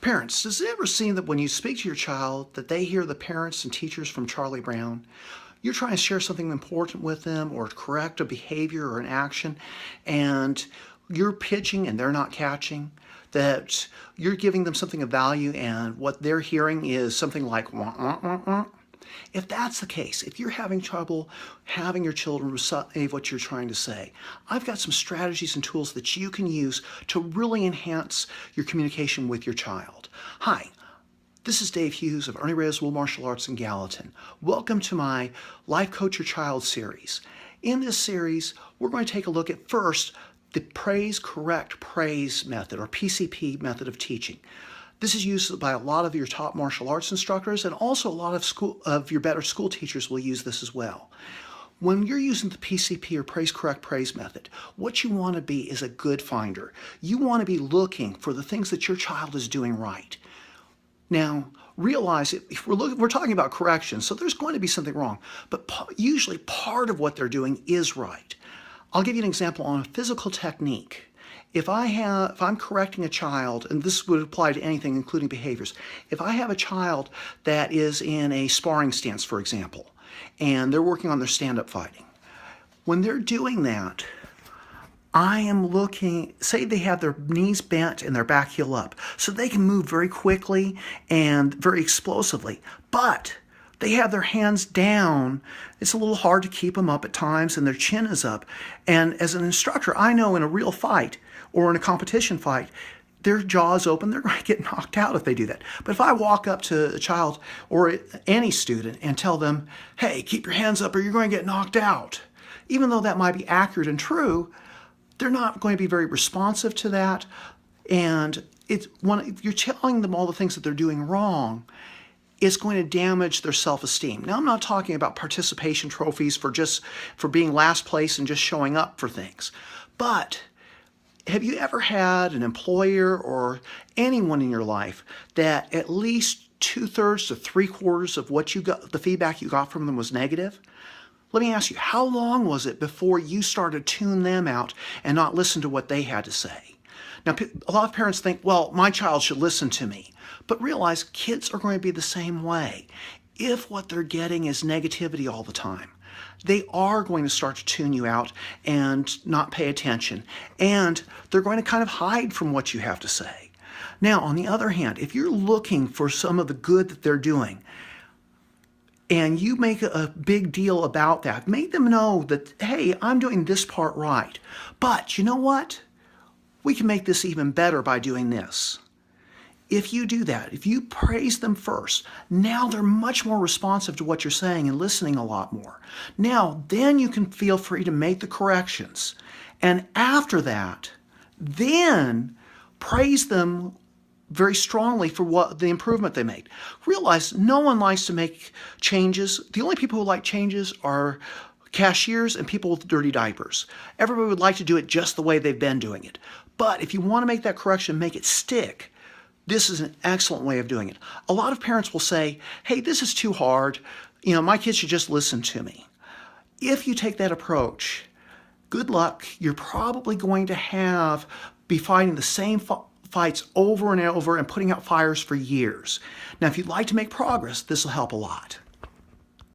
Parents, does it ever seem that when you speak to your child that they hear the parents and teachers from Charlie Brown? You're trying to share something important with them or correct a behavior or an action, and you're pitching and they're not catching, that you're giving them something of value and what they're hearing is something like wah, wah, wah, wah. If that's the case, if you're having trouble having your children receive what you're trying to say, I've got some strategies and tools that you can use to really enhance your communication with your child. Hi, this is Dave Hughes of Ernie Reyes Martial Arts in Gallatin. Welcome to my Life Coach Your Child series. In this series, we're going to take a look at first the correct praise method or PCP method of teaching. This is used by a lot of your top martial arts instructors, and also a lot of your better school teachers will use this as well. When you're using the PCP or correct praise method, what you want to be is a good finder. You want to be looking for the things that your child is doing right. Now, realize if we're talking about correction, so there's going to be something wrong, but usually part of what they're doing is right. I'll give you an example on a physical technique. If I'm correcting a child, and this would apply to anything, including behaviors, if I have a child that is in a sparring stance, for example, and they're working on their stand-up fighting, when they're doing that, I am looking, say they have their knees bent and their back heel up, so they can move very quickly and very explosively, but they have their hands down. It's a little hard to keep them up at times, and their chin is up. And as an instructor, I know in a real fight or in a competition fight, their jaw's open, they're going to get knocked out if they do that. But if I walk up to a child or any student and tell them, hey, keep your hands up or you're going to get knocked out, even though that might be accurate and true, they're not going to be very responsive to that. And if you're telling them all the things that they're doing wrong, it's going to damage their self-esteem. Now, I'm not talking about participation trophies for being last place and just showing up for things. But have you ever had an employer or anyone in your life that at least 2/3 to 3/4 of what you got, the feedback you got from them was negative? Let me ask you, how long was it before you started to tune them out and not listen to what they had to say? Now, a lot of parents think, well, my child should listen to me. But realize kids are going to be the same way. If what they're getting is negativity all the time, they are going to start to tune you out and not pay attention. And they're going to kind of hide from what you have to say. Now, on the other hand, if you're looking for some of the good that they're doing, and you make a big deal about that, make them know that, hey, I'm doing this part right. But you know what? We can make this even better by doing this. If you do that, if you praise them first, now they're much more responsive to what you're saying and listening a lot more. Now, then you can feel free to make the corrections. And after that, then praise them very strongly for what the improvement they made. Realize no one likes to make changes. The only people who like changes are cashiers and people with dirty diapers. Everybody would like to do it just the way they've been doing it. But if you want to make that correction, make it stick, this is an excellent way of doing it. A lot of parents will say, hey, this is too hard. You know, my kids should just listen to me. If you take that approach, good luck. You're probably going to be fighting the same fights over and over and putting out fires for years. Now, if you'd like to make progress, this will help a lot.